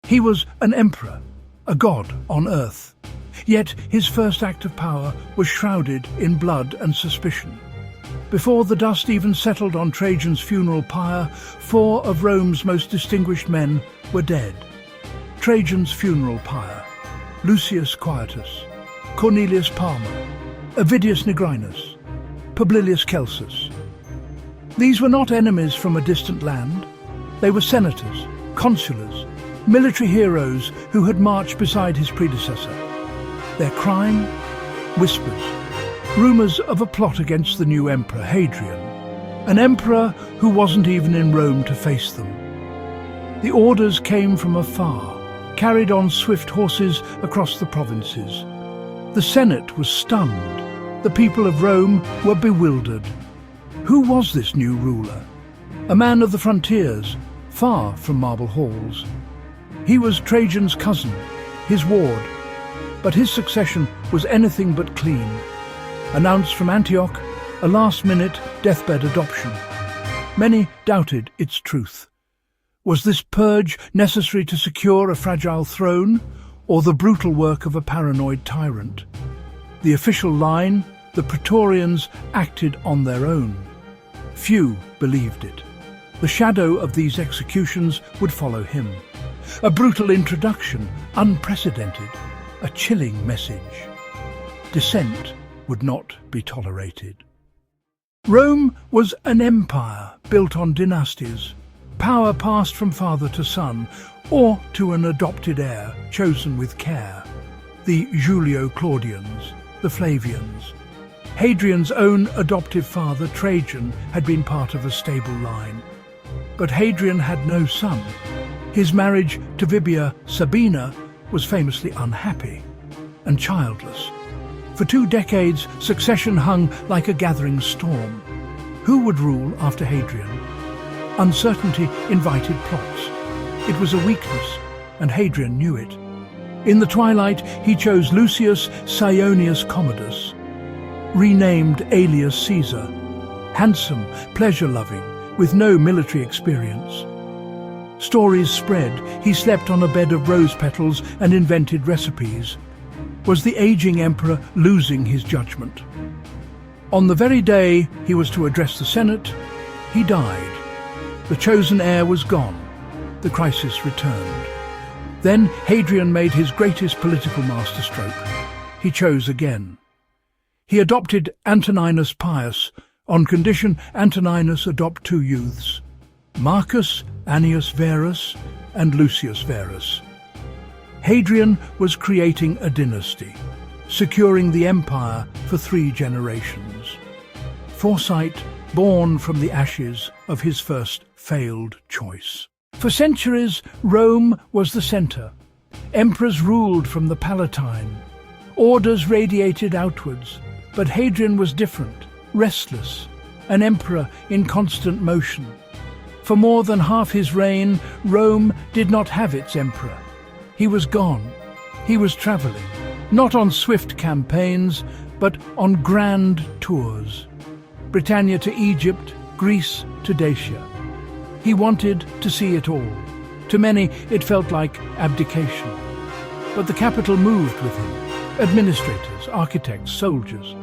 He was an emperor, a god on earth. Yet his first act of power was shrouded in blood and suspicion. Before the dust even settled on Trajan's funeral pyre, 4 of Rome's most distinguished men were dead. Trajan's funeral pyre: Lucius Quietus, Cornelius Palma, Avidius Nigrinus, Publilius Celsus. These were not enemies from a distant land. They were senators, consulars, military heroes who had marched beside his predecessor. Their crime? Whispers. Rumours of a plot against the new emperor, Hadrian. An emperor who wasn't even in Rome to face them. The orders came from afar, carried on swift horses across the provinces. The Senate was stunned. The people of Rome were bewildered. Who was this new ruler? A man of the frontiers, far from marble halls. He was Trajan's cousin, his ward, but his succession was anything but clean. Announced from Antioch, a last-minute deathbed adoption. Many doubted its truth. Was this purge necessary to secure a fragile throne, or the brutal work of a paranoid tyrant? The official line: the Praetorians acted on their own. Few believed it. The shadow of these executions would follow him. A brutal introduction, unprecedented, a chilling message. Dissent would not be tolerated. Rome was an empire built on dynasties. Power passed from father to son, or to an adopted heir chosen with care. The Julio-Claudians, the Flavians. Hadrian's own adoptive father, Trajan, had been part of a stable line. But Hadrian had no son. His marriage to Vibia Sabina was famously unhappy and childless. For 2 decades, succession hung like a gathering storm. Who would rule after Hadrian? Uncertainty invited plots. It was a weakness, and Hadrian knew it. In the twilight, he chose Lucius Ceionius Commodus, renamed alias Caesar, handsome, pleasure-loving, with no military experience. Stories spread. He slept on a bed of rose petals and invented recipes. Was the aging emperor losing his judgment? On the very day he was to address the Senate, he died. The chosen heir was gone. The crisis returned. Then Hadrian made his greatest political masterstroke. He chose again. He adopted Antoninus Pius, on condition Antoninus adopt 2 youths, Marcus Annius Verus and Lucius Verus. Hadrian was creating a dynasty, securing the empire for 3 generations. Foresight born from the ashes of his first failed choice. For centuries, Rome was the centre. Emperors ruled from the Palatine. Orders radiated outwards. But Hadrian was different, restless, an emperor in constant motion. For more than half his reign, Rome did not have its emperor. He was gone. He was travelling, not on swift campaigns, but on grand tours. Britannia to Egypt, Greece to Dacia. He wanted to see it all. To many, it felt like abdication. But the capital moved with him. Administrators, architects, soldiers.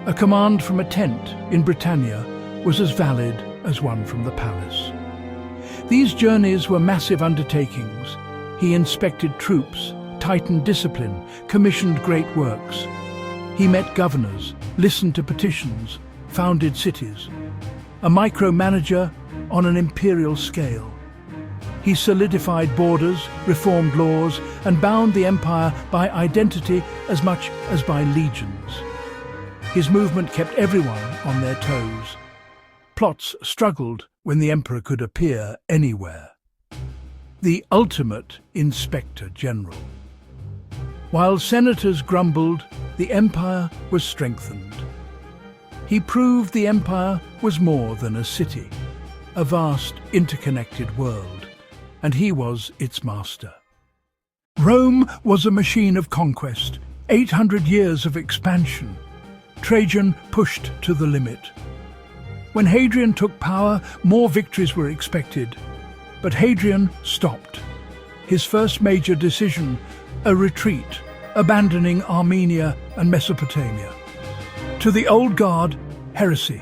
A command from a tent in Britannia was as valid as one from the palace. These journeys were massive undertakings. He inspected troops, tightened discipline, commissioned great works. He met governors, listened to petitions, founded cities. A micromanager on an imperial scale. He solidified borders, reformed laws, and bound the empire by identity as much as by legions. His movement kept everyone on their toes. Plots struggled when the emperor could appear anywhere. The ultimate inspector general. While senators grumbled, the empire was strengthened. He proved the empire was more than a city, a vast interconnected world, and he was its master. Rome was a machine of conquest, 800 years of expansion. Trajan pushed to the limit. When Hadrian took power, more victories were expected, but Hadrian stopped. his first major decision, a retreat, abandoning Armenia and Mesopotamia. To the old guard, heresy.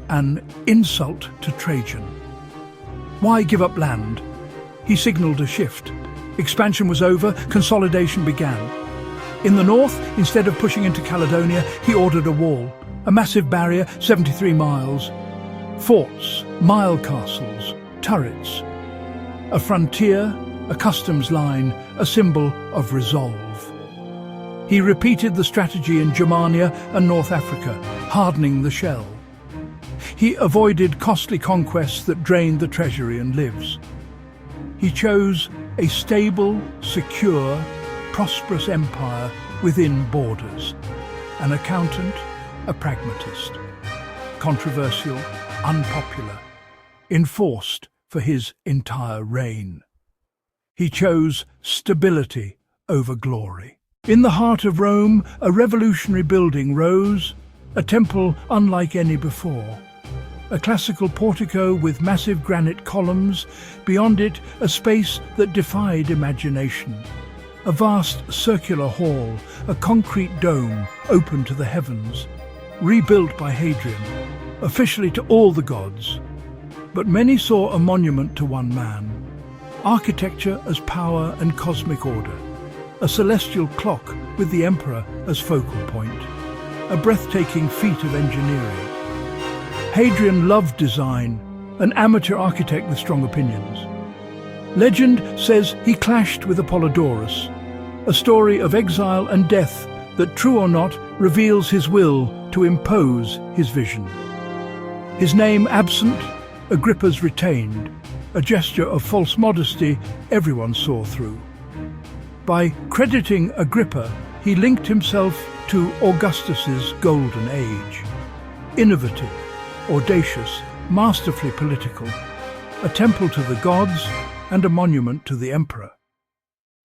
An insult to Trajan. Why give up land? He signaled a shift. Expansion was over, consolidation began. In the north, instead of pushing into Caledonia, he ordered a wall, a massive barrier, 73 miles. Forts, mile castles, turrets. A frontier, a customs line, a symbol of resolve. He repeated the strategy in Germania and North Africa, hardening the shell. He avoided costly conquests that drained the treasury and lives. He chose a stable, secure, prosperous empire within borders. An accountant, a pragmatist. Controversial, unpopular, enforced for his entire reign. He chose stability over glory. In the heart of Rome, a revolutionary building rose, a temple unlike any before. A classical portico with massive granite columns, beyond it a space that defied imagination. A vast circular hall, a concrete dome open to the heavens, rebuilt by Hadrian, officially to all the gods. But many saw a monument to one man. Architecture as power and cosmic order. A celestial clock with the emperor as focal point. A breathtaking feat of engineering. Hadrian loved design, an amateur architect with strong opinions. Legend says he clashed with Apollodorus, a story of exile and death that, true or not, reveals his will to impose his vision. His name absent, Agrippa's retained, a gesture of false modesty everyone saw through. By crediting Agrippa, he linked himself to Augustus's golden age. Innovative, audacious, masterfully political, a temple to the gods and a monument to the emperor.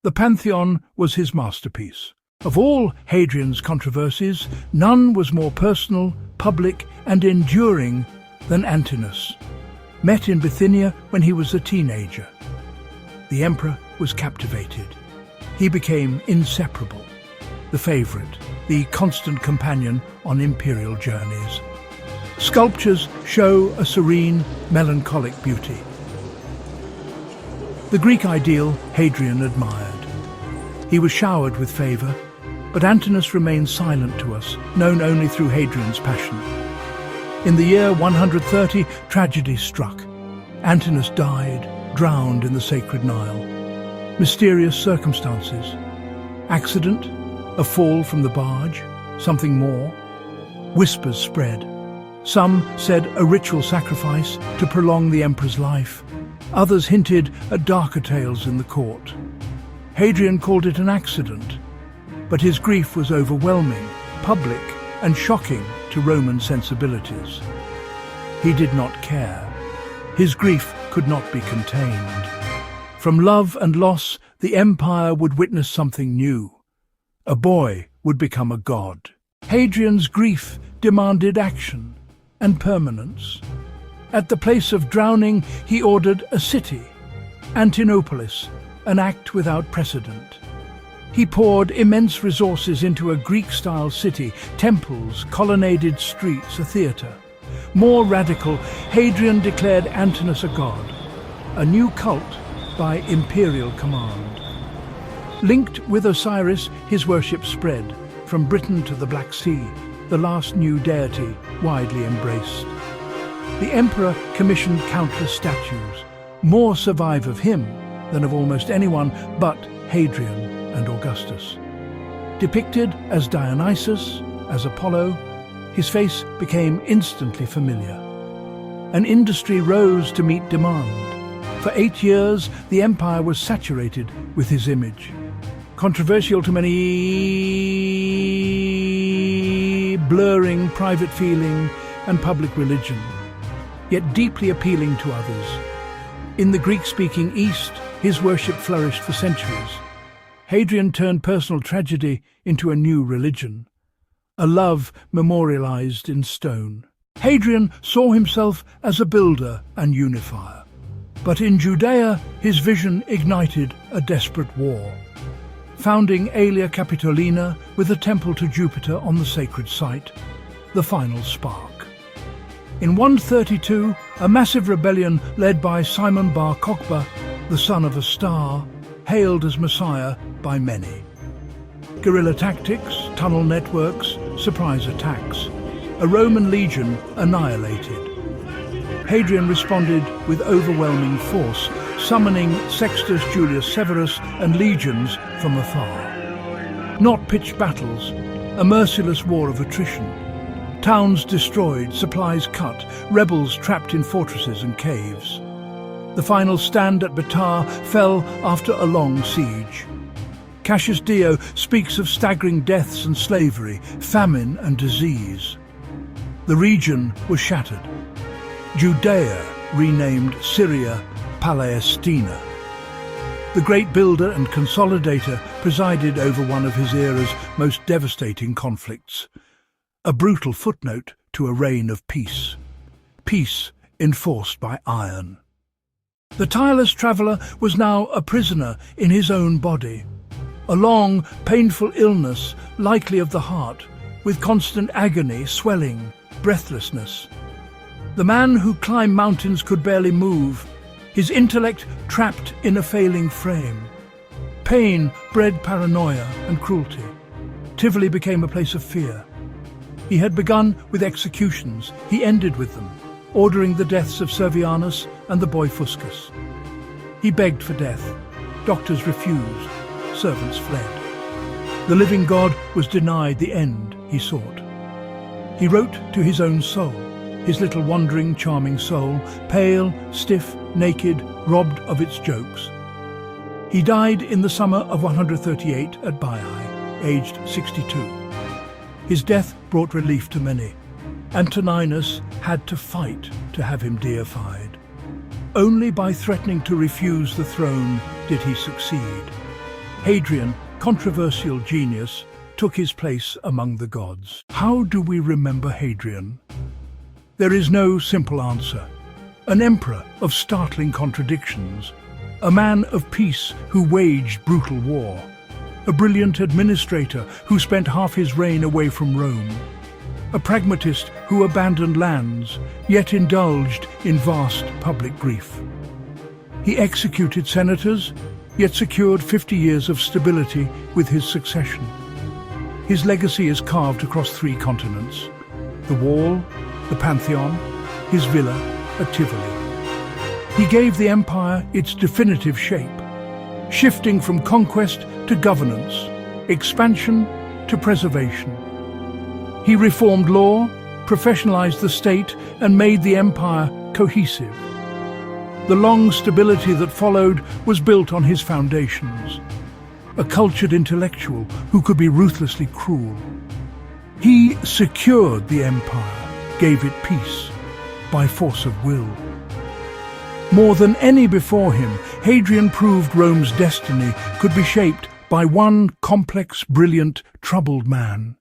The Pantheon was his masterpiece. Of all Hadrian's controversies, none was more personal, public and enduring than Antinous, met in Bithynia when he was a teenager. The emperor was captivated. He became inseparable, the favorite, the constant companion on imperial journeys. Sculptures show a serene, melancholic beauty. The Greek ideal Hadrian admired. He was showered with favour, but Antinous remains silent to us, known only through Hadrian's passion. In the year 130, tragedy struck. Antinous died, drowned in the sacred Nile. Mysterious circumstances. Accident? A fall from the barge? Something more? Whispers spread. Some said a ritual sacrifice to prolong the emperor's life. Others hinted at darker tales in the court. Hadrian called it an accident, but his grief was overwhelming, public and shocking to Roman sensibilities. He did not care. His grief could not be contained. From love and loss, the empire would witness something new. A boy would become a god. Hadrian's grief demanded action and permanence. At the place of drowning, he ordered a city, Antinopolis, an act without precedent. He poured immense resources into a Greek-style city, temples, colonnaded streets, a theatre. More radical, Hadrian declared Antinous a god, a new cult by imperial command. Linked with Osiris, his worship spread, from Britain to the Black Sea, the last new deity widely embraced. The emperor commissioned countless statues. More survive of him than of almost anyone but Hadrian and Augustus. Depicted as Dionysus, as Apollo, his face became instantly familiar. An industry rose to meet demand. For 8 years, the empire was saturated with his image. Controversial to many, blurring private feeling and public religion, yet deeply appealing to others. In the Greek-speaking East, his worship flourished for centuries. Hadrian turned personal tragedy into a new religion, a love memorialized in stone. Hadrian saw himself as a builder and unifier. But in Judea, his vision ignited a desperate war, founding Aelia Capitolina with a temple to Jupiter on the sacred site, the final spark. In 132, a massive rebellion led by Simon Bar Kokhba, the son of a star, hailed as Messiah by many. Guerrilla tactics, tunnel networks, surprise attacks. A Roman legion annihilated. Hadrian responded with overwhelming force, summoning Sextus Julius Severus and legions from afar. Not pitched battles, a merciless war of attrition. Towns destroyed, supplies cut, rebels trapped in fortresses and caves. The final stand at Betar fell after a long siege. Cassius Dio speaks of staggering deaths and slavery, famine and disease. The region was shattered. Judea renamed Syria Palestina. The great builder and consolidator presided over one of his era's most devastating conflicts. A brutal footnote to a reign of peace. Peace enforced by iron. The tireless traveller was now a prisoner in his own body. A long, painful illness, likely of the heart, with constant agony, swelling, breathlessness. The man who climbed mountains could barely move, his intellect trapped in a failing frame. Pain bred paranoia and cruelty. Tivoli became a place of fear. He had begun with executions, he ended with them, ordering the deaths of Servianus and the boy Fuscus. He begged for death. Doctors refused. Servants fled. The living God was denied the end he sought. He wrote to his own soul, his little wandering, charming soul, pale, stiff, naked, robbed of its jokes. He died in the summer of 138 at Baiae, aged 62. His death brought relief to many. Antoninus had to fight to have him deified. Only by threatening to refuse the throne did he succeed. Hadrian, controversial genius, took his place among the gods. How do we remember Hadrian? There is no simple answer. An emperor of startling contradictions, a man of peace who waged brutal war, a brilliant administrator who spent half his reign away from Rome, a pragmatist who abandoned lands, yet indulged in vast public grief. He executed senators, yet secured 50 years of stability with his succession. His legacy is carved across 3 continents: the Wall, the Pantheon, his villa at Tivoli. He gave the empire its definitive shape, shifting from conquest to governance, expansion to preservation. He reformed law, professionalized the state, and made the empire cohesive. The long stability that followed was built on his foundations. A cultured intellectual who could be ruthlessly cruel. He secured the empire, gave it peace, by force of will. More than any before him, Hadrian proved Rome's destiny could be shaped by one complex, brilliant, troubled man.